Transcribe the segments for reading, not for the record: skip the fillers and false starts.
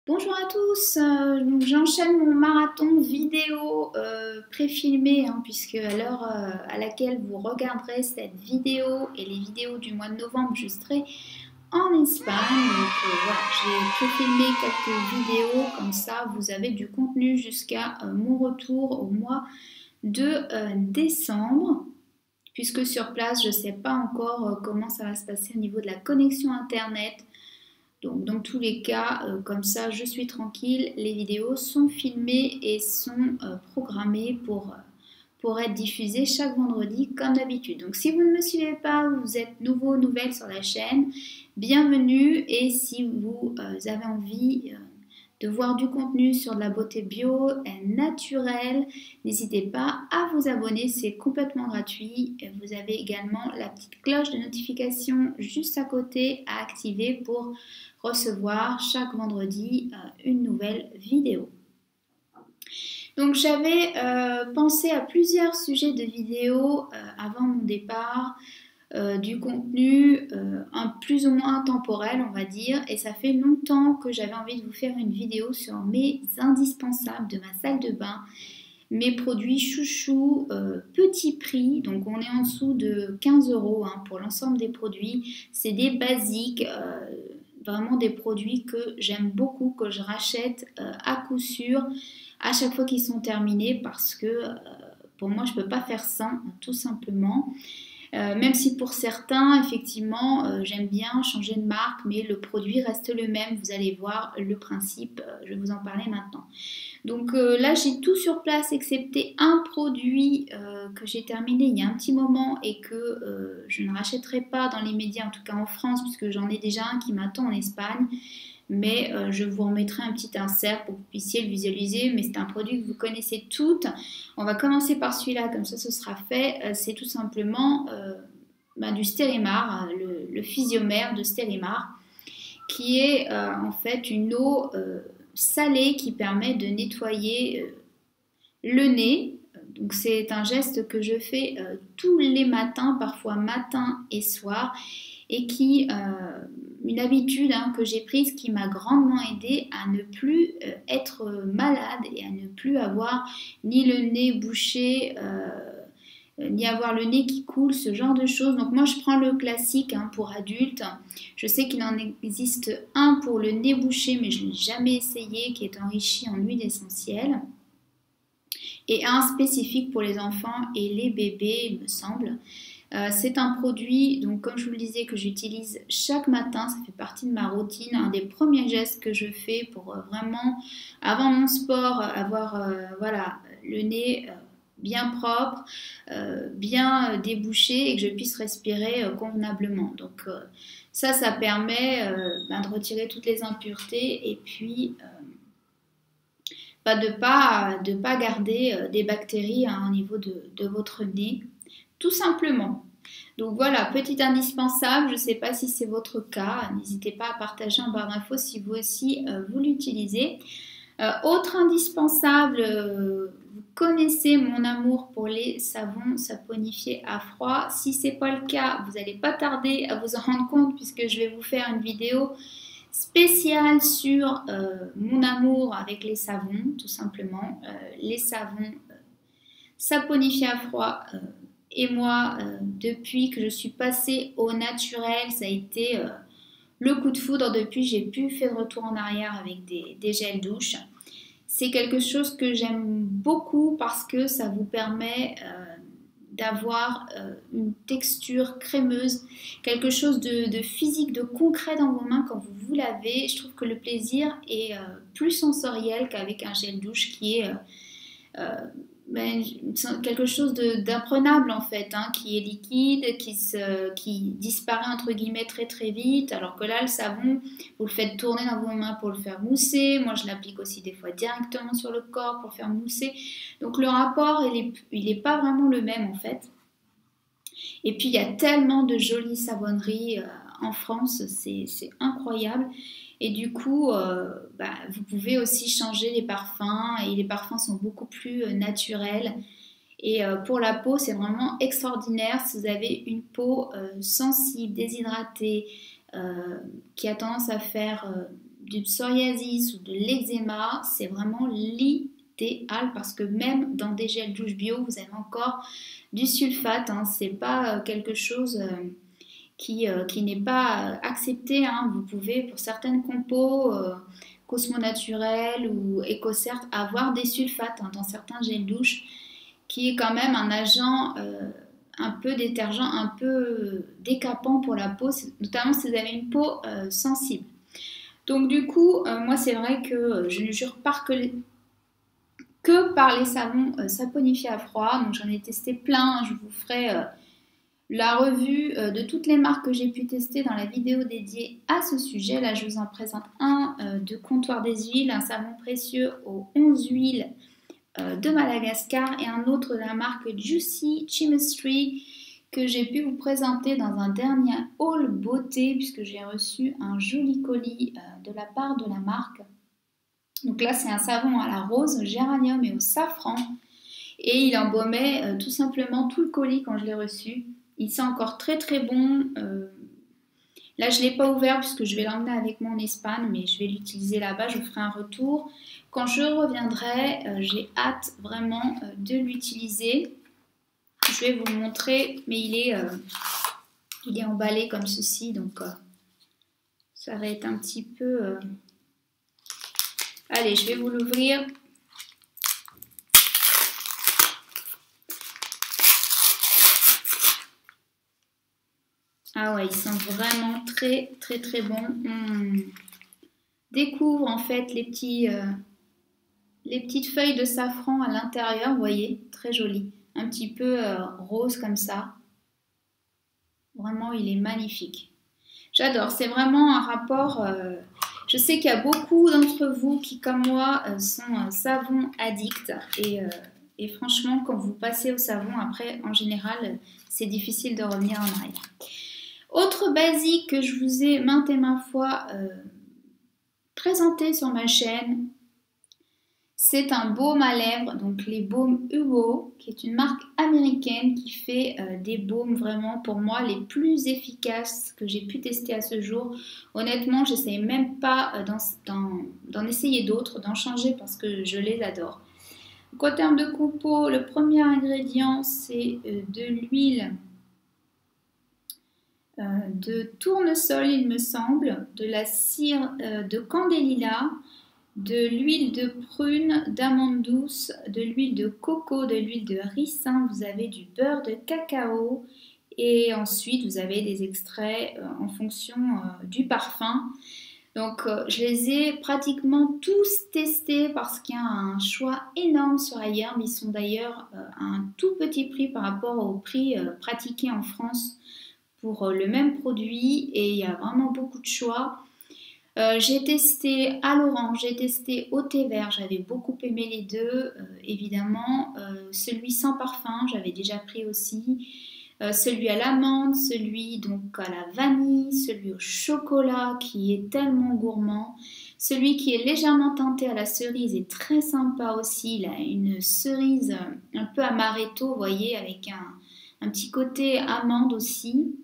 Bonjour à tous, donc j'enchaîne mon marathon vidéo préfilmé, hein, puisque à l'heure à laquelle vous regarderez cette vidéo et les vidéos du mois de novembre, je serai en Espagne. Donc voilà, j'ai préfilmé quelques vidéos, comme ça vous avez du contenu jusqu'à mon retour au mois de décembre. Puisque sur place, je ne sais pas encore comment ça va se passer au niveau de la connexion Internet. Donc, dans tous les cas, comme ça, je suis tranquille. Les vidéos sont filmées et sont programmées pour être diffusées chaque vendredi, comme d'habitude. Donc, si vous ne me suivez pas, vous êtes nouveau, nouvelle sur la chaîne, bienvenue. Et si vous avez envie de voir du contenu sur de la beauté bio et naturelle, n'hésitez pas à vous abonner, c'est complètement gratuit. Vous avez également la petite cloche de notification juste à côté à activer pour recevoir chaque vendredi une nouvelle vidéo. Donc j'avais pensé à plusieurs sujets de vidéos avant mon départ. Du contenu plus ou moins temporel, on va dire, et ça fait longtemps que j'avais envie de vous faire une vidéo sur mes indispensables de ma salle de bain, mes produits chouchous, petit prix, donc on est en dessous de 15 € hein, pour l'ensemble des produits. C'est des basiques, vraiment des produits que j'aime beaucoup, que je rachète à coup sûr à chaque fois qu'ils sont terminés, parce que pour moi je ne peux pas faire sans, tout simplement. Même si pour certains, effectivement, j'aime bien changer de marque, mais le produit reste le même. Vous allez voir le principe, je vais vous en parler maintenant. Donc là, j'ai tout sur place, excepté un produit que j'ai terminé il y a un petit moment et que je ne rachèterai pas dans les médias, en tout cas en France, puisque j'en ai déjà un qui m'attend en Espagne. Mais je vous remettrai un petit insert pour que vous puissiez le visualiser, mais c'est un produit que vous connaissez toutes. On va commencer par celui-là, comme ça ce sera fait. C'est tout simplement du Stérimar, le physiomère de Stérimar, qui est en fait une eau salée qui permet de nettoyer le nez. Donc c'est un geste que je fais tous les matins, parfois matin et soir, et qui une habitude que j'ai prise qui m'a grandement aidée à ne plus être malade et à ne plus avoir ni le nez bouché, ni avoir le nez qui coule, ce genre de choses. Donc moi je prends le classique pour adultes. Je sais qu'il en existe un pour le nez bouché, mais je ne l'ai jamais essayé, qui est enrichi en huile essentielle. Et un spécifique pour les enfants et les bébés, il me semble. C'est un produit, donc comme je vous le disais, que j'utilise chaque matin. Ça fait partie de ma routine. Un des premiers gestes que je fais pour vraiment, avant mon sport, avoir voilà, le nez bien propre, bien débouché et que je puisse respirer convenablement. Donc ça permet de retirer toutes les impuretés et puis de pas garder des bactéries au niveau de votre nez, tout simplement. Donc voilà, petit indispensable, je ne sais pas si c'est votre cas, n'hésitez pas à partager en barre d'infos si vous aussi vous l'utilisez. Autre indispensable, vous connaissez mon amour pour les savons saponifiés à froid. Si ce n'est pas le cas, vous n'allez pas tarder à vous en rendre compte, puisque je vais vous faire une vidéo spéciale sur mon amour avec les savons, tout simplement. Les savons saponifiés à froid. Et moi, depuis que je suis passée au naturel, ça a été le coup de foudre. Depuis, j'ai plus fait de retour en arrière avec des gels douche. C'est quelque chose que j'aime beaucoup parce que ça vous permet d'avoir une texture crémeuse, quelque chose de physique, de concret dans vos mains quand vous vous lavez. Je trouve que le plaisir est plus sensoriel qu'avec un gel douche qui est quelque chose d'imprenable en fait, qui est liquide, qui disparaît entre guillemets très très vite, alors que là le savon, vous le faites tourner dans vos mains pour le faire mousser. Moi je l'applique aussi des fois directement sur le corps pour faire mousser. Donc le rapport il est pas vraiment le même en fait. Et puis il y a tellement de jolies savonneries en France, c'est incroyable. Et du coup, vous pouvez aussi changer les parfums, et les parfums sont beaucoup plus naturels. Et pour la peau, c'est vraiment extraordinaire. Si vous avez une peau sensible, déshydratée, qui a tendance à faire du psoriasis ou de l'eczéma, c'est vraiment l'idéal parce que même dans des gels douche bio, vous avez encore du sulfate. Hein, c'est pas quelque chose qui n'est pas accepté. Hein. Vous pouvez, pour certaines compos, Cosmo Naturel ou EcoCert, avoir des sulfates hein, dans certains gels douche, qui est quand même un agent un peu détergent, un peu décapant pour la peau, notamment si vous avez une peau sensible. Donc du coup, moi c'est vrai que je ne jure pas que par les savons saponifiés à froid. Donc j'en ai testé plein, je vous ferai la revue de toutes les marques que j'ai pu tester dans la vidéo dédiée à ce sujet. Là je vous en présente un de Comptoir des Huiles, un savon précieux aux 11 huiles de Madagascar et un autre de la marque Juicy Chemistry que j'ai pu vous présenter dans un dernier haul beauté puisque j'ai reçu un joli colis de la part de la marque. Donc là c'est un savon à la rose, au géranium et au safran et il embaumait tout simplement tout le colis quand je l'ai reçu. Il sent encore très très bon. Là je ne l'ai pas ouvert puisque je vais l'emmener avec moi en Espagne, mais je vais l'utiliser là-bas, je vous ferai un retour. Quand je reviendrai, j'ai hâte vraiment de l'utiliser. Je vais vous le montrer, mais il est emballé comme ceci, donc ça va être un petit peu... Allez, je vais vous l'ouvrir. Ah ouais, il sent vraiment très très très bon. Découvre en fait les petites feuilles de safran à l'intérieur, vous voyez, très joli. Un petit peu rose comme ça. Vraiment, il est magnifique. J'adore, c'est vraiment un rapport... je sais qu'il y a beaucoup d'entre vous qui, comme moi, sont savon addicts. Et franchement, quand vous passez au savon, après, en général, c'est difficile de revenir en arrière. Autre basique que je vous ai maintes et maintes fois présenté sur ma chaîne, c'est un baume à lèvres, donc les baumes Hugo, qui est une marque américaine qui fait des baumes vraiment pour moi les plus efficaces que j'ai pu tester à ce jour. Honnêtement, j'essaie même pas d'en essayer d'autres, d'en changer parce que je les adore. Donc, en termes de compo, le premier ingrédient c'est de l'huile de tournesol, il me semble, de la cire de candélila, de l'huile de prune, d'amande douce, de l'huile de coco, de l'huile de ricin, vous avez du beurre de cacao et ensuite vous avez des extraits en fonction du parfum. Donc je les ai pratiquement tous testés parce qu'il y a un choix énorme sur ailleurs, mais ils sont d'ailleurs à un tout petit prix par rapport au prix pratiqué en France pour le même produit et il y a vraiment beaucoup de choix. J'ai testé à l'orange, j'ai testé au thé vert, j'avais beaucoup aimé les deux, évidemment. Celui sans parfum, j'avais déjà pris aussi. Celui à l'amande, celui donc à la vanille, celui au chocolat qui est tellement gourmand. Celui qui est légèrement teinté à la cerise est très sympa aussi. Il a une cerise un peu amaretto, vous voyez, avec un petit côté amande aussi.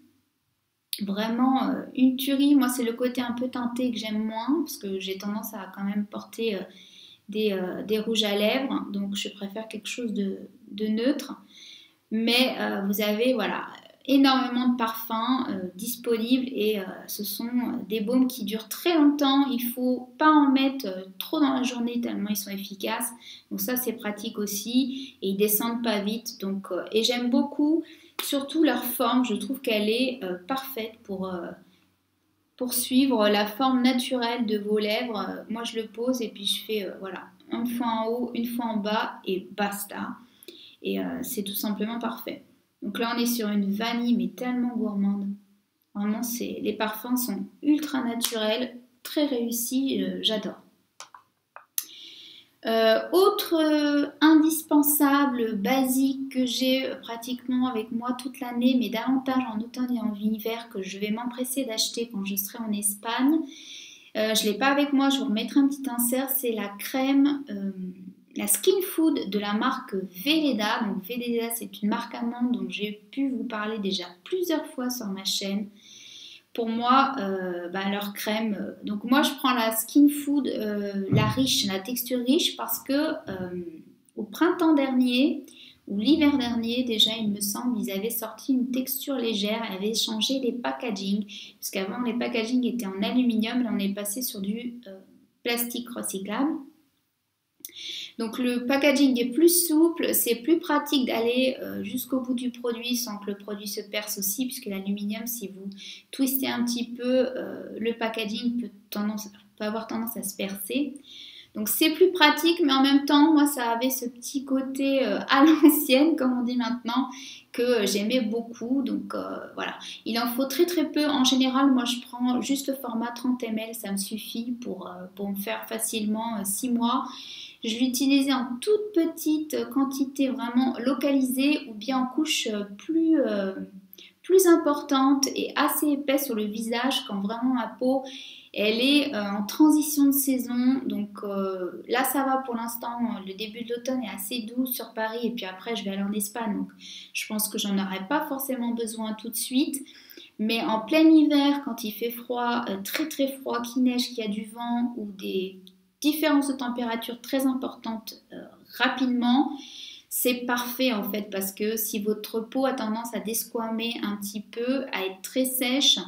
Vraiment une tuerie. Moi c'est le côté un peu teinté que j'aime moins parce que j'ai tendance à quand même porter des rouges à lèvres, donc je préfère quelque chose de neutre, mais vous avez voilà énormément de parfums disponibles et ce sont des baumes qui durent très longtemps. Il ne faut pas en mettre trop dans la journée tellement ils sont efficaces, donc ça c'est pratique aussi et ils descendent pas vite, donc et j'aime beaucoup surtout leur forme. Je trouve qu'elle est parfaite pour suivre la forme naturelle de vos lèvres. Moi je le pose et puis je fais voilà, une fois en haut, une fois en bas et basta. Et c'est tout simplement parfait. Donc là on est sur une vanille mais tellement gourmande. Vraiment les parfums sont ultra naturels, très réussis, j'adore. Autre indispensable, basique que j'ai pratiquement avec moi toute l'année, mais davantage en automne et en hiver, que je vais m'empresser d'acheter quand je serai en Espagne. Je ne l'ai pas avec moi, je vous remettrai un petit insert, c'est la crème, la Skin Food de la marque Veleda. Donc Veleda c'est une marque allemande dont j'ai pu vous parler déjà plusieurs fois sur ma chaîne. pour moi, leur crème. Donc moi, je prends la Skin Food, la riche, la texture riche, parce que au printemps dernier ou l'hiver dernier, déjà, il me semble, ils avaient sorti une texture légère, ils avaient changé les packaging, parce qu'avant, les packaging étaient en aluminium, là, on est passé sur du plastique recyclable. Donc le packaging est plus souple, c'est plus pratique d'aller jusqu'au bout du produit sans que le produit se perce aussi, puisque l'aluminium, si vous twistez un petit peu, le packaging peut avoir tendance à se percer. Donc c'est plus pratique, mais en même temps, moi ça avait ce petit côté à l'ancienne, comme on dit maintenant, que j'aimais beaucoup. Donc voilà, il en faut très très peu. En général, moi je prends juste le format 30 ml, ça me suffit pour me faire facilement 6 mois. Je l'utilisais en toute petite quantité, vraiment localisée, ou bien en couche plus importante et assez épaisse sur le visage, quand vraiment ma peau elle est en transition de saison. Donc là ça va pour l'instant, le début de l'automne est assez doux sur Paris, et puis après je vais aller en Espagne, donc je pense que j'en aurai pas forcément besoin tout de suite. Mais en plein hiver, quand il fait froid, très très froid, qu'il neige, qu'il y a du vent ou des différences de température très importantes rapidement, c'est parfait en fait, parce que si votre peau a tendance à desquamer un petit peu, à être très sèche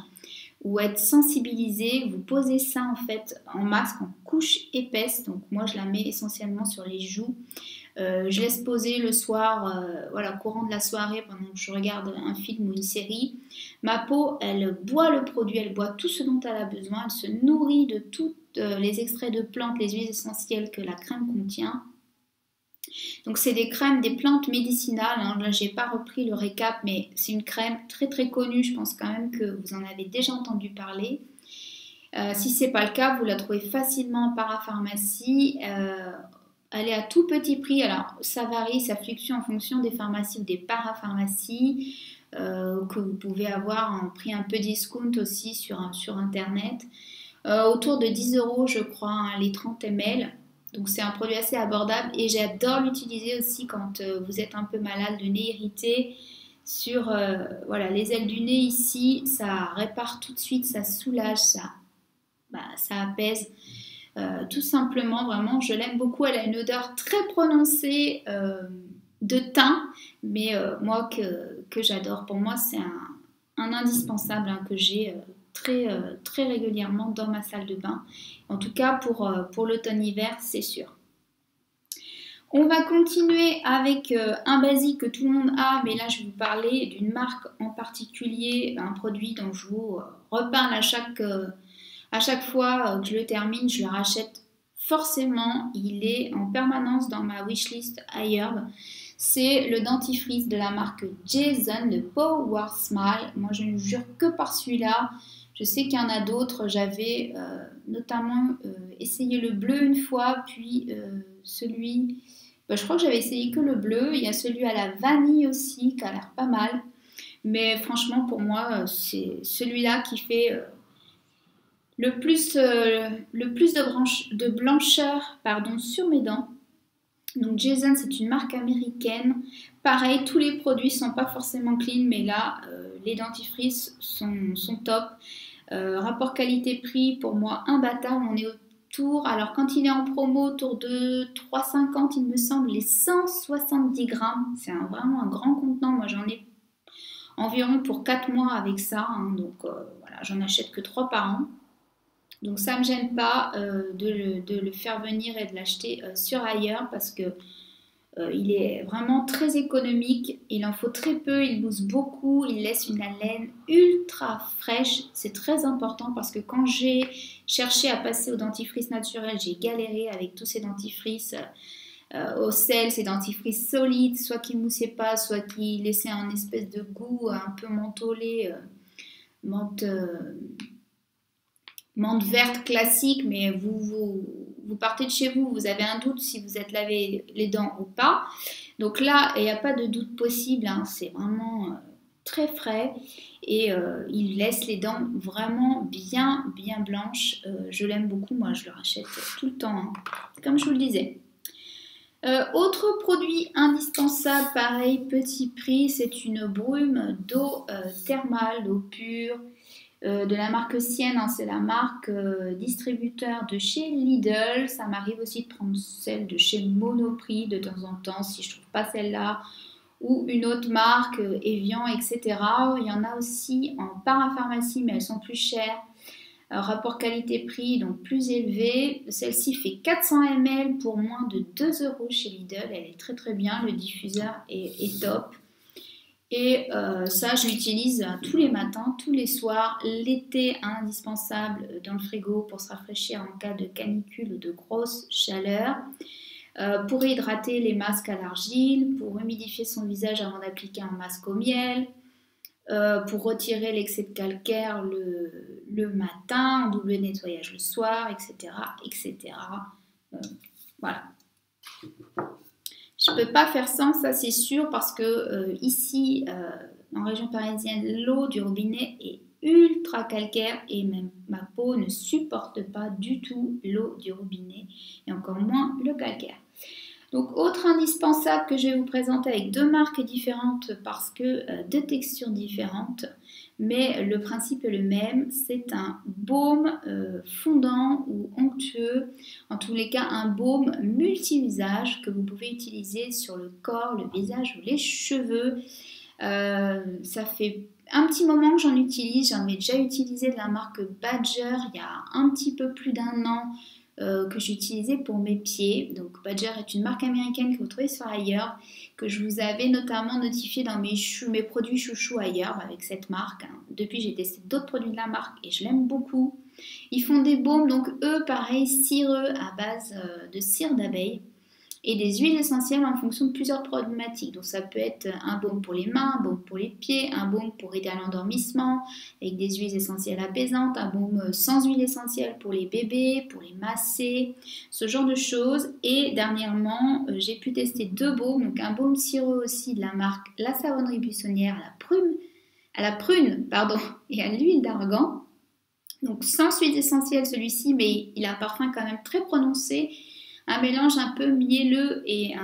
ou à être sensibilisée, vous posez ça en fait en masque, en couche épaisse. Donc moi je la mets essentiellement sur les joues. Je laisse poser le soir, voilà, courant de la soirée, pendant que je regarde un film ou une série. Ma peau, elle boit le produit, elle boit tout ce dont elle a besoin, elle se nourrit de tous les extraits de plantes, les huiles essentielles que la crème contient. Donc c'est des crèmes, des plantes médicinales, hein. Là j'ai pas repris le récap, mais c'est une crème très très connue, je pense quand même que vous en avez déjà entendu parler. Si c'est pas le cas, vous la trouvez facilement en parapharmacie. Elle est à tout petit prix, alors ça varie, ça fluctue en fonction des pharmacies ou des parapharmacies, que vous pouvez avoir en prix un peu discount aussi sur internet. Autour de 10 € je crois, hein, les 30 ml. Donc c'est un produit assez abordable, et j'adore l'utiliser aussi quand vous êtes un peu malade, le nez irrité. Sur voilà, les ailes du nez ici, ça répare tout de suite, ça soulage, ça apaise. Tout simplement, vraiment, je l'aime beaucoup. Elle a une odeur très prononcée de thym, mais moi que j'adore. Pour moi, c'est un indispensable, hein, que j'ai très régulièrement dans ma salle de bain. En tout cas, pour l'automne-hiver, c'est sûr. On va continuer avec un basique que tout le monde a, mais là je vais vous parler d'une marque en particulier, un produit dont je vous reparle à chaque fois que je le termine, je le rachète forcément. Il est en permanence dans ma wishlist iHerb. C'est le dentifrice de la marque Jason, le Power Smile. Moi je ne jure que par celui-là. Je sais qu'il y en a d'autres. J'avais notamment essayé le bleu une fois, puis celui... je crois que j'avais essayé que le bleu. Il y a celui à la vanille aussi qui a l'air pas mal. Mais franchement, pour moi, c'est celui-là qui fait le plus de blancheur sur mes dents. Donc Jason, c'est une marque américaine. Pareil, tous les produits ne sont pas forcément clean, mais là, les dentifrices sont top. Rapport qualité-prix, pour moi, imbattable. On est autour, alors quand il est en promo, autour de 3,50 il me semble, les 170 grammes. C'est vraiment un grand contenant. Moi, j'en ai environ pour 4 mois avec ça. Hein. Donc voilà, j'en achète que 3 par an. Donc ça ne me gêne pas de le faire venir et de l'acheter sur ailleurs, parce que il est vraiment très économique, il en faut très peu, il mousse beaucoup, il laisse une haleine ultra fraîche. C'est très important, parce que quand j'ai cherché à passer au dentifrice naturel, j'ai galéré avec tous ces dentifrices au sel, ces dentifrices solides, soit qui ne moussaient pas, soit qui laissaient un espèce de goût un peu mentholé, menthe verte classique, mais vous partez de chez vous, vous avez un doute si vous êtes lavé les dents ou pas. Donc là, il n'y a pas de doute possible, hein, c'est vraiment très frais, et il laisse les dents vraiment bien blanches. Je l'aime beaucoup, moi je le rachète tout le temps, hein, comme je vous le disais. Autre produit indispensable, pareil, petit prix, c'est une brume d'eau thermale, d'eau pure. De la marque Sienne, hein, c'est la marque distributeur de chez Lidl. Ça m'arrive aussi de prendre celle de chez Monoprix de temps en temps si je ne trouve pas celle-là, ou une autre marque, Evian, etc. Il y en a aussi en parapharmacie, mais elles sont plus chères. Rapport qualité-prix, donc plus élevé. Celle-ci fait 400 ml pour moins de 2 € chez Lidl. Elle est très très bien, le diffuseur est top. Et ça, je l'utilise tous les matins, tous les soirs. L'été, indispensable dans le frigo pour se rafraîchir en cas de canicule ou de grosse chaleur. Pour hydrater les masques à l'argile, pour humidifier son visage avant d'appliquer un masque au miel, pour retirer l'excès de calcaire le matin, en double nettoyage le soir, etc. etc. Voilà. Je ne peux pas faire sans, ça c'est sûr, parce que ici, en région parisienne, l'eau du robinet est ultra calcaire et même ma peau ne supporte pas du tout l'eau du robinet et encore moins le calcaire. Donc, autre indispensable que je vais vous présenter avec deux marques différentes parce que deux textures différentes, mais le principe est le même. C'est un baume fondant ou onctueux, en tous les cas un baume multi-usage que vous pouvez utiliser sur le corps, le visage ou les cheveux. Ça fait un petit moment que j'en utilise, j'en ai déjà utilisé de la marque Badger il y a un petit peu plus d'1 an. Que j'utilisais pour mes pieds. Donc Badger est une marque américaine que vous trouvez sur ailleurs, que je vous avais notamment notifié dans mes produits chouchous ailleurs avec cette marque. Depuis, j'ai testé d'autres produits de la marque et je l'aime beaucoup. Ils font des baumes, donc eux, pareil, cireux à base de cire d'abeille et des huiles essentielles en fonction de plusieurs problématiques. Donc ça peut être un baume pour les mains, un baume pour les pieds, un baume pour aider à l'endormissement avec des huiles essentielles apaisantes, un baume sans huile essentielle pour les bébés, pour les masser, ce genre de choses. Et dernièrement, j'ai pu tester deux baumes, donc un baume cireux aussi de la marque La Savonnerie Buissonnière à la prune et à l'huile d'argan. Donc sans huile essentielle celui-ci, mais il a un parfum quand même très prononcé. Un mélange un peu mielleux et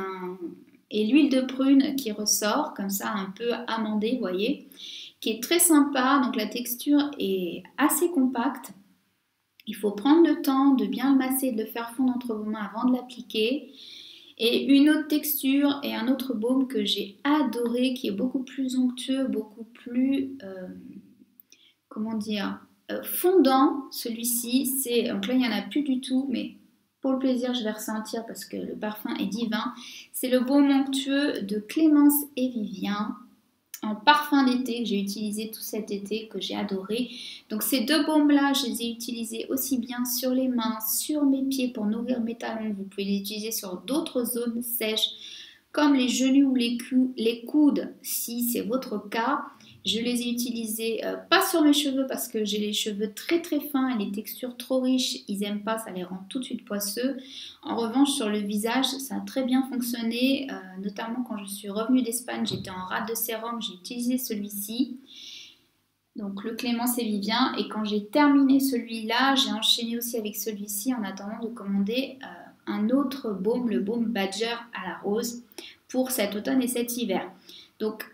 l'huile de prune qui ressort, comme ça un peu amandé, vous voyez, qui est très sympa. Donc la texture est assez compacte. Il faut prendre le temps de bien le masser, de le faire fondre entre vos mains avant de l'appliquer. Et une autre texture et un autre baume que j'ai adoré, qui est beaucoup plus onctueux, beaucoup plus, fondant. Celui-ci, donc là il n'y en a plus du tout, mais pour le plaisir, je vais ressentir parce que le parfum est divin. C'est le baume onctueux de Clémence et Vivien en parfum d'été que j'ai utilisé tout cet été, que j'ai adoré. Donc ces deux baumes-là, je les ai utilisés aussi bien sur les mains, sur mes pieds pour nourrir mes talons. Vous pouvez les utiliser sur d'autres zones sèches comme les genoux ou les coudes si c'est votre cas. Je les ai utilisés pas sur mes cheveux parce que j'ai les cheveux très très fins et les textures trop riches, ils n'aiment pas, ça les rend tout de suite poisseux. En revanche sur le visage, ça a très bien fonctionné, notamment quand je suis revenue d'Espagne, j'étais en rate de sérum, j'ai utilisé celui-ci. Donc le Clémence et Vivien, et quand j'ai terminé celui-là, j'ai enchaîné aussi avec celui-ci en attendant de commander un autre baume, le baume Badger à la rose pour cet automne et cet hiver. Donc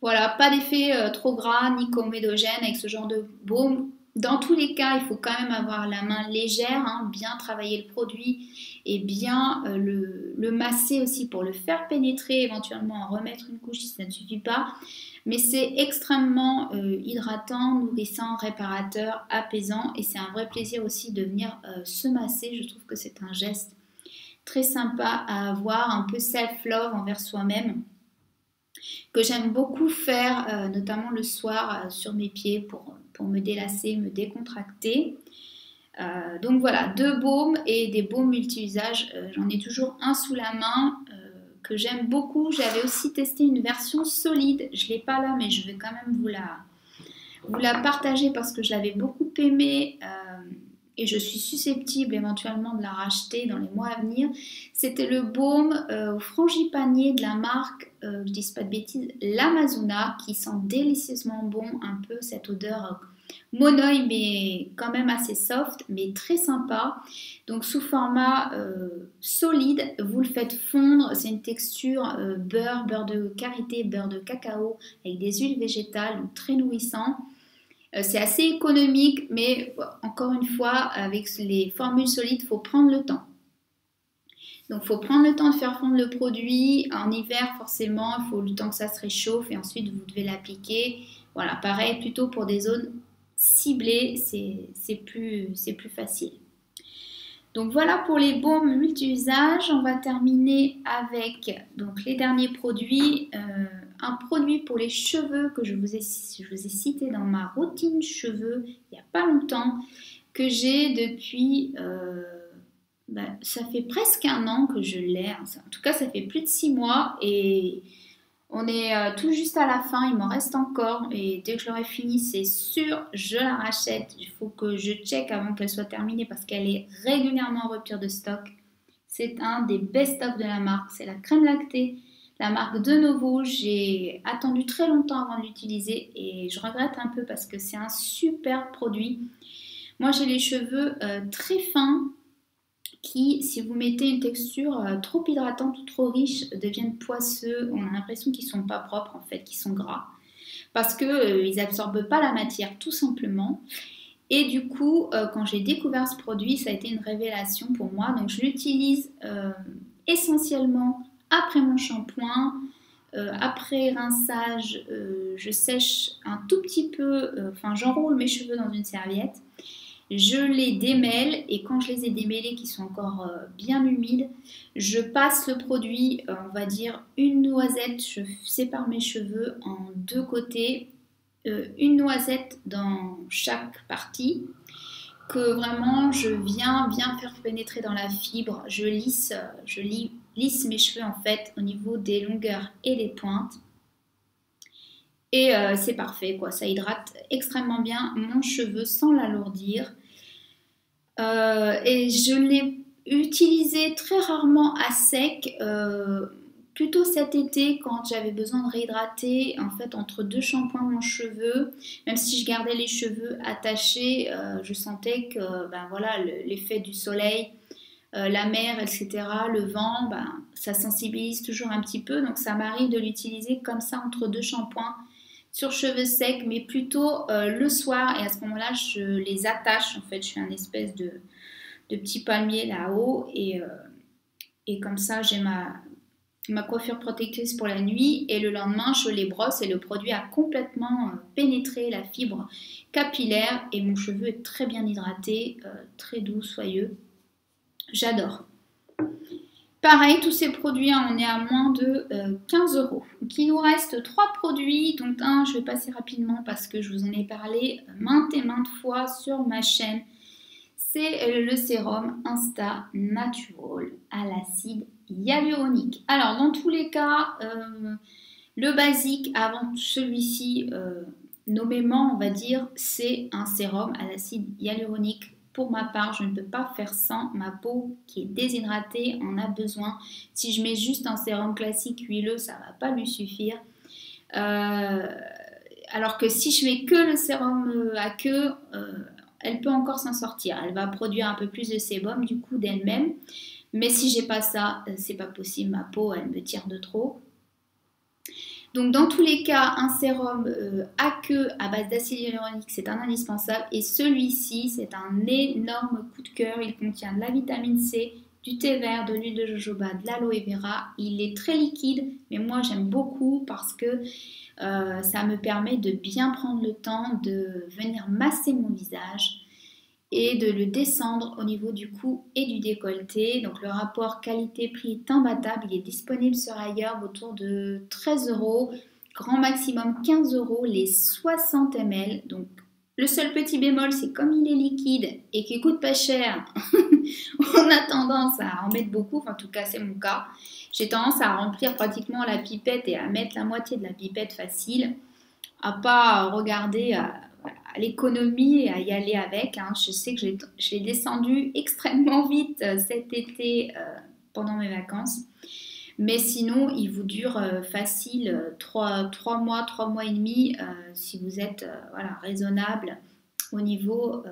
voilà, pas d'effet trop gras ni comédogène avec ce genre de baume. Dans tous les cas, il faut quand même avoir la main légère, bien travailler le produit et bien le masser aussi pour le faire pénétrer, éventuellement en remettre une couche si ça ne suffit pas. Mais c'est extrêmement hydratant, nourrissant, réparateur, apaisant et c'est un vrai plaisir aussi de venir se masser. Je trouve que c'est un geste très sympa à avoir, un peu self-love envers soi-même, que j'aime beaucoup faire, notamment le soir sur mes pieds pour me délasser, me décontracter. Donc voilà, deux baumes et des baumes multi-usages. J'en ai toujours un sous la main que j'aime beaucoup. J'avais aussi testé une version solide. Je ne l'ai pas là, mais je vais quand même vous la partager parce que je l'avais beaucoup aimée. Et je suis susceptible éventuellement de la racheter dans les mois à venir. C'était le baume au frangipanier de la marque, je ne dis pas de bêtises, l'Amazona, qui sent délicieusement bon, un peu cette odeur monoï, mais quand même assez soft, mais très sympa. Donc sous format solide, vous le faites fondre, c'est une texture beurre de karité, beurre de cacao, avec des huiles végétales, donc très nourrissant. C'est assez économique, mais encore une fois, avec les formules solides, il faut prendre le temps. Donc, il faut prendre le temps de faire fondre le produit. En hiver, forcément, il faut le temps que ça se réchauffe et ensuite, vous devez l'appliquer. Voilà, pareil, plutôt pour des zones ciblées, c'est plus facile. Donc, voilà pour les baumes multi-usages. On va terminer avec donc, les derniers produits. Un produit pour les cheveux que je vous ai cité dans ma routine cheveux il n'y a pas longtemps, que j'ai depuis... ça fait presque 1 an que je l'ai. En tout cas, ça fait plus de 6 mois et on est tout juste à la fin. Il m'en reste encore et dès que je l'aurai fini, c'est sûr, je la rachète. Il faut que je check avant qu'elle soit terminée parce qu'elle est régulièrement en rupture de stock. C'est un des best-of de la marque. C'est la crème lactée, la marque De Novo. J'ai attendu très longtemps avant de l'utiliser et je regrette un peu parce que c'est un super produit. Moi, j'ai les cheveux très fins qui, si vous mettez une texture trop hydratante ou trop riche, deviennent poisseux. On a l'impression qu'ils ne sont pas propres, en fait, qu'ils sont gras. Parce qu'ils n'absorbent pas la matière, tout simplement. Et du coup, quand j'ai découvert ce produit, ça a été une révélation pour moi. Donc, je l'utilise essentiellement après mon shampoing. Après rinçage, je sèche un tout petit peu, j'enroule mes cheveux dans une serviette. Je les démêle et quand je les ai démêlés qui sont encore bien humides, je passe le produit, on va dire une noisette, je sépare mes cheveux en 2 côtés, une noisette dans chaque partie, que vraiment je viens faire pénétrer dans la fibre, je lisse mes cheveux en fait au niveau des longueurs et des pointes. Et c'est parfait, quoi. Ça hydrate extrêmement bien mon cheveu sans l'alourdir. Et je l'ai utilisé très rarement à sec, plutôt cet été quand j'avais besoin de réhydrater, en fait, entre 2 shampoings mon cheveu. Même si je gardais les cheveux attachés, je sentais que voilà, l'effet du soleil, la mer, etc., le vent, ça sensibilise toujours un petit peu. Donc ça m'arrive de l'utiliser comme ça entre 2 shampoings sur cheveux secs, mais plutôt le soir. Et à ce moment-là, je les attache. En fait, je fais un espèce de petit palmier là-haut. Et comme ça, j'ai ma coiffure protectrice pour la nuit. Et le lendemain, je les brosse et le produit a complètement pénétré la fibre capillaire. Et mon cheveu est très bien hydraté, très doux, soyeux. J'adore. Pareil, tous ces produits, on est à moins de 15 €. Donc, il nous reste 3 produits, dont un, je vais passer rapidement parce que je vous en ai parlé maintes et maintes fois sur ma chaîne. C'est le sérum Insta Natural à l'acide hyaluronique. Alors, dans tous les cas, le basique avant celui-ci, nommément, on va dire, c'est un sérum à l'acide hyaluronique. Pour ma part, je ne peux pas faire sans. Ma peau qui est déshydratée en a besoin. Si je mets juste un sérum classique huileux, ça ne va pas lui suffire. Alors que si je mets que le sérum à queue, elle peut encore s'en sortir. Elle va produire un peu plus de sébum du coup d'elle-même. Mais si j'ai pas ça, c'est pas possible. Ma peau, elle me tire de trop. Donc dans tous les cas, un sérum à queue à base d'acide hyaluronique, c'est un indispensable. Et celui-ci, c'est un énorme coup de cœur. Il contient de la vitamine C, du thé vert, de l'huile de jojoba, de l'aloe vera. Il est très liquide, mais moi j'aime beaucoup parce que ça me permet de bien prendre le temps de venir masser mon visage et de le descendre au niveau du cou et du décolleté. Donc le rapport qualité-prix est imbattable, il est disponible sur ailleurs autour de 13 €, grand maximum 15 € les 60 ml. Donc le seul petit bémol, c'est comme il est liquide et qu'il coûte pas cher, on a tendance à en mettre beaucoup, enfin en tout cas c'est mon cas. J'ai tendance à remplir pratiquement la pipette et à mettre la moitié de la pipette facile, à pas regarder à l'économie et à y aller avec. Je sais que je l'ai descendu extrêmement vite cet été pendant mes vacances. Mais sinon, il vous dure facile 3 mois, 3 mois et demi si vous êtes raisonnable au niveau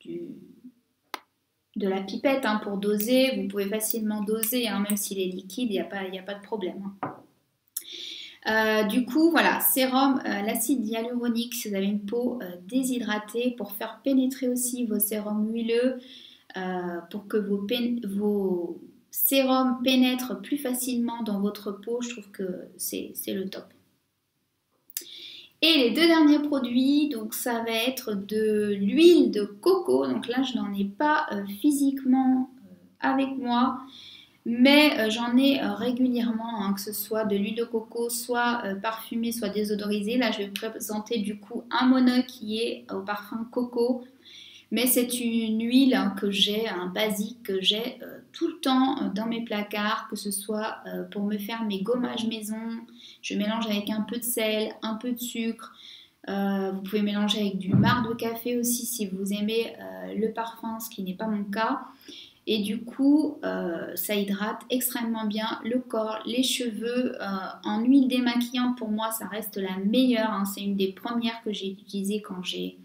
de la pipette. Pour doser, vous pouvez facilement doser, même s'il est liquide, il n'y a pas de problème. Du coup, voilà, sérum, l'acide hyaluronique si vous avez une peau déshydratée pour faire pénétrer aussi vos sérums huileux, pour que vos sérums pénètrent plus facilement dans votre peau. Je trouve que c'est le top. Et les deux derniers produits, donc ça va être de l'huile de coco. Donc là, je n'en ai pas physiquement avec moi. Mais j'en ai régulièrement, hein, que ce soit de l'huile de coco, soit parfumée, soit désodorisée. Là, je vais vous présenter du coup un mono qui est au parfum coco. Mais c'est une huile que j'ai, un basique que j'ai tout le temps dans mes placards, que ce soit pour me faire mes gommages maison. Je mélange avec un peu de sel, un peu de sucre. Vous pouvez mélanger avec du marc de café aussi si vous aimez le parfum, ce qui n'est pas mon cas. Et du coup, ça hydrate extrêmement bien le corps, les cheveux. En huile démaquillante, pour moi, ça reste la meilleure. Hein. C'est une des premières que j'ai utilisées quand j'ai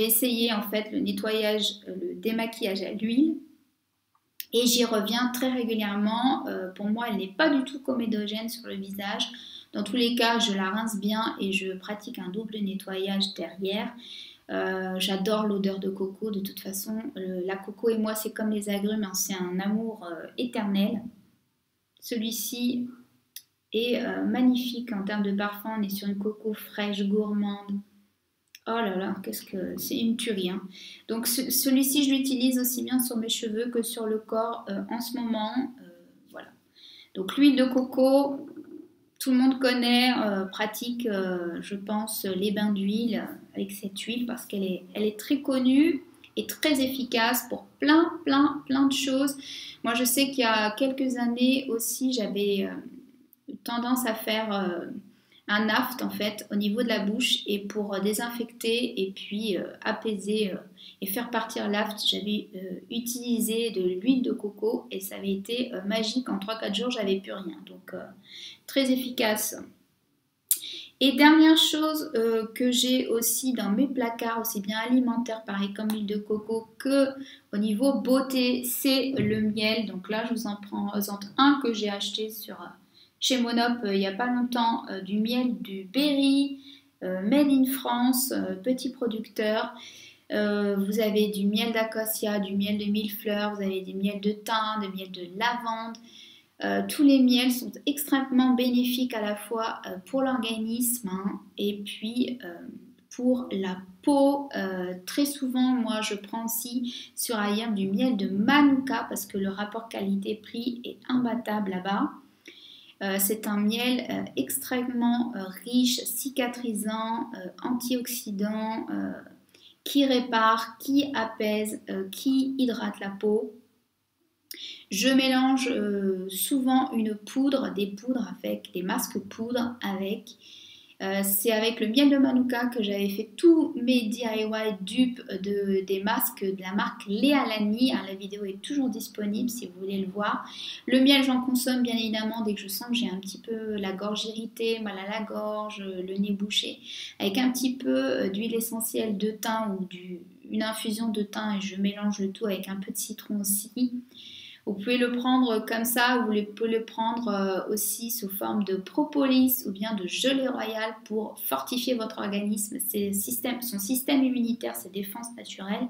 essayé en fait le nettoyage, le démaquillage à l'huile. Et j'y reviens très régulièrement. Pour moi, elle n'est pas du tout comédogène sur le visage. Dans tous les cas, je la rince bien et je pratique un double nettoyage derrière. J'adore l'odeur de coco. De toute façon, la coco et moi, c'est comme les agrumes, hein, c'est un amour éternel. Celui-ci est magnifique en termes de parfum. On est sur une coco fraîche, gourmande. Oh là là, qu'est-ce que c'est une tuerie. Hein. Donc celui-ci, je l'utilise aussi bien sur mes cheveux que sur le corps en ce moment. Voilà. Donc l'huile de coco, tout le monde connaît, pratique, je pense, les bains d'huile avec cette huile parce qu'elle est très connue et très efficace pour plein de choses. Moi, je sais qu'il y a quelques années aussi, j'avais tendance à faire un aft en fait au niveau de la bouche et pour désinfecter et puis apaiser et faire partir l'aft, j'avais utilisé de l'huile de coco et ça avait été magique. En 3-4 jours, j'avais plus rien. Donc très efficace. Et dernière chose que j'ai aussi dans mes placards, aussi bien alimentaires, pareil comme l'huile de coco, que au niveau beauté, c'est le miel. Donc là, je vous en présente un que j'ai acheté chez Monop il n'y a pas longtemps, du miel du Berry, made in France, petit producteur. Vous avez du miel d'acacia, du miel de millefleurs, vous avez des miels de thym, des miels de lavande. Tous les miels sont extrêmement bénéfiques à la fois pour l'organisme hein, et puis pour la peau. Très souvent, moi, je prends aussi sur ailleurs du miel de Manuka parce que le rapport qualité-prix est imbattable là-bas. C'est un miel extrêmement riche, cicatrisant, antioxydant, qui répare, qui apaise, qui hydrate la peau. Je mélange souvent des poudres avec des masques poudre avec. C'est avec le miel de Manuka que j'avais fait tous mes DIY dupes des masques de la marque Léa Lani. La vidéo est toujours disponible si vous voulez le voir. Le miel, j'en consomme bien évidemment dès que je sens que j'ai un petit peu la gorge irritée, mal à la gorge, le nez bouché, avec un petit peu d'huile essentielle de thym ou une infusion de thym et je mélange le tout avec un peu de citron aussi. Vous pouvez le prendre comme ça, vous pouvez le prendre aussi sous forme de propolis ou bien de gelée royale pour fortifier votre organisme, son système immunitaire, ses défenses naturelles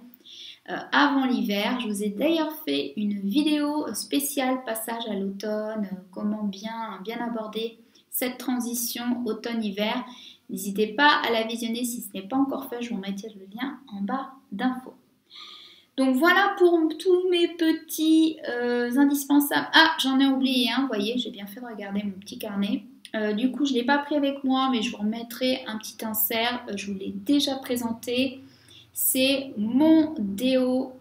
avant l'hiver. Je vous ai d'ailleurs fait une vidéo spéciale passage à l'automne, comment bien aborder cette transition automne-hiver. N'hésitez pas à la visionner si ce n'est pas encore fait, je vous remettrai le lien en bas d'infos. Donc voilà pour tous mes petits indispensables. Ah, j'en ai oublié un, vous voyez, j'ai bien fait de regarder mon petit carnet. Du coup, je ne l'ai pas pris avec moi, mais je vous remettrai un petit insert. Je vous l'ai déjà présenté. C'est mon déo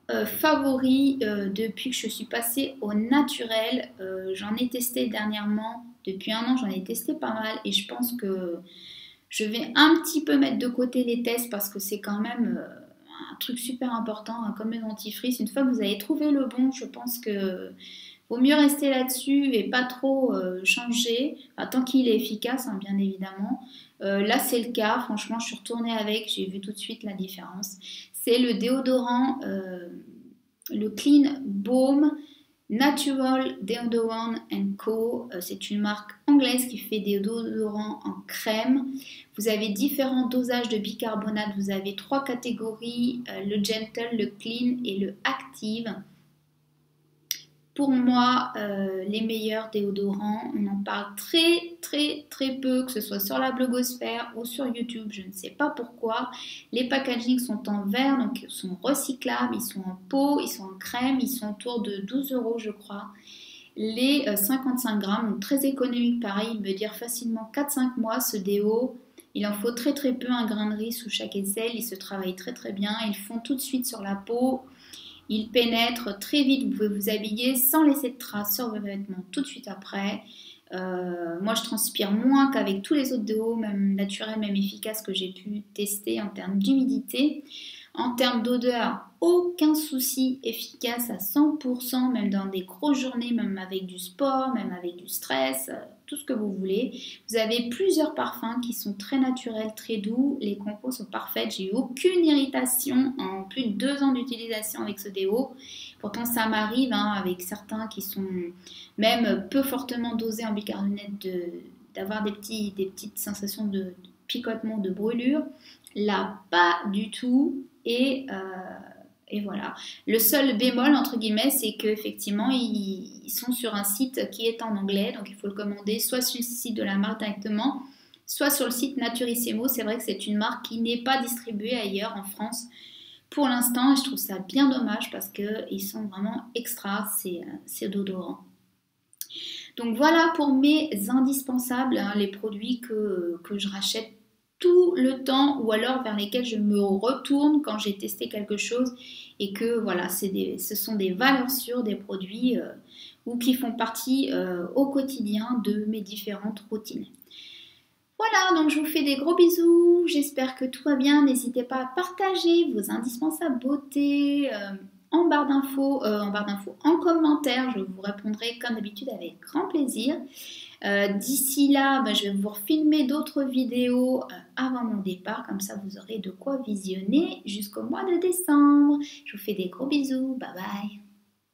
favori depuis que je suis passée au naturel. J'en ai testé dernièrement. Depuis 1 an, j'en ai testé pas mal. Et je pense que je vais un petit peu mettre de côté les tests parce que c'est quand même... un truc super important hein, comme le dentifrice. Une fois que vous avez trouvé le bon, je pense que vaut mieux rester là-dessus et pas trop changer, enfin, tant qu'il est efficace hein, bien évidemment. Là c'est le cas, franchement je suis retournée avec, j'ai vu tout de suite la différence. C'est le déodorant, le Clean Baume Natural Deodorant Co. C'est une marque anglaise qui fait des déodorants en crème. Vous avez différents dosages de bicarbonate. Vous avez 3 catégories, le Gentle, le Clean et le Active. Pour moi, les meilleurs déodorants, on en parle très peu, que ce soit sur la blogosphère ou sur YouTube, je ne sais pas pourquoi. Les packagings sont en verre, donc ils sont recyclables, ils sont en pot, ils sont en crème, ils sont autour de 12 € je crois. Les 55 grammes, donc très économique pareil, il me dire facilement 4-5 mois ce déo. Il en faut très peu, un grain de riz sous chaque aisselle, ils se travaillent très bien, ils font tout de suite sur la peau. Il pénètre très vite, vous pouvez vous habiller sans laisser de traces sur vos vêtements tout de suite après. Moi je transpire moins qu'avec tous les autres déos, même naturels, même efficaces que j'ai pu tester en termes d'humidité. En termes d'odeur, aucun souci, efficace à 100%, même dans des grosses journées, même avec du sport, même avec du stress, tout ce que vous voulez. Vous avez plusieurs parfums qui sont très naturels, très doux. Les compos sont parfaites. J'ai eu aucune irritation en plus de 2 ans d'utilisation avec ce déo. Pourtant, ça m'arrive avec certains qui sont même peu fortement dosés en bicarbonate d'avoir des petites sensations de picotement, de brûlure. Là, pas du tout. Et voilà. Le seul bémol, entre guillemets, c'est qu'effectivement, ils sont sur un site qui est en anglais. Donc, il faut le commander soit sur le site de la marque directement, soit sur le site Naturissimo. C'est vrai que c'est une marque qui n'est pas distribuée ailleurs en France pour l'instant. Et je trouve ça bien dommage parce qu'ils sont vraiment extra, ces déodorants. Donc, voilà pour mes indispensables, les produits que je rachète tout le temps ou alors vers lesquels je me retourne quand j'ai testé quelque chose et que voilà, ce sont des valeurs sûres, des produits ou qui font partie au quotidien de mes différentes routines. Voilà, donc je vous fais des gros bisous, j'espère que tout va bien, n'hésitez pas à partager vos indispensables beauté en barre d'infos, en commentaire, je vous répondrai comme d'habitude avec grand plaisir. D'ici là, je vais vous refilmer d'autres vidéos avant mon départ, comme ça vous aurez de quoi visionner jusqu'au mois de décembre. Je vous fais des gros bisous, bye bye.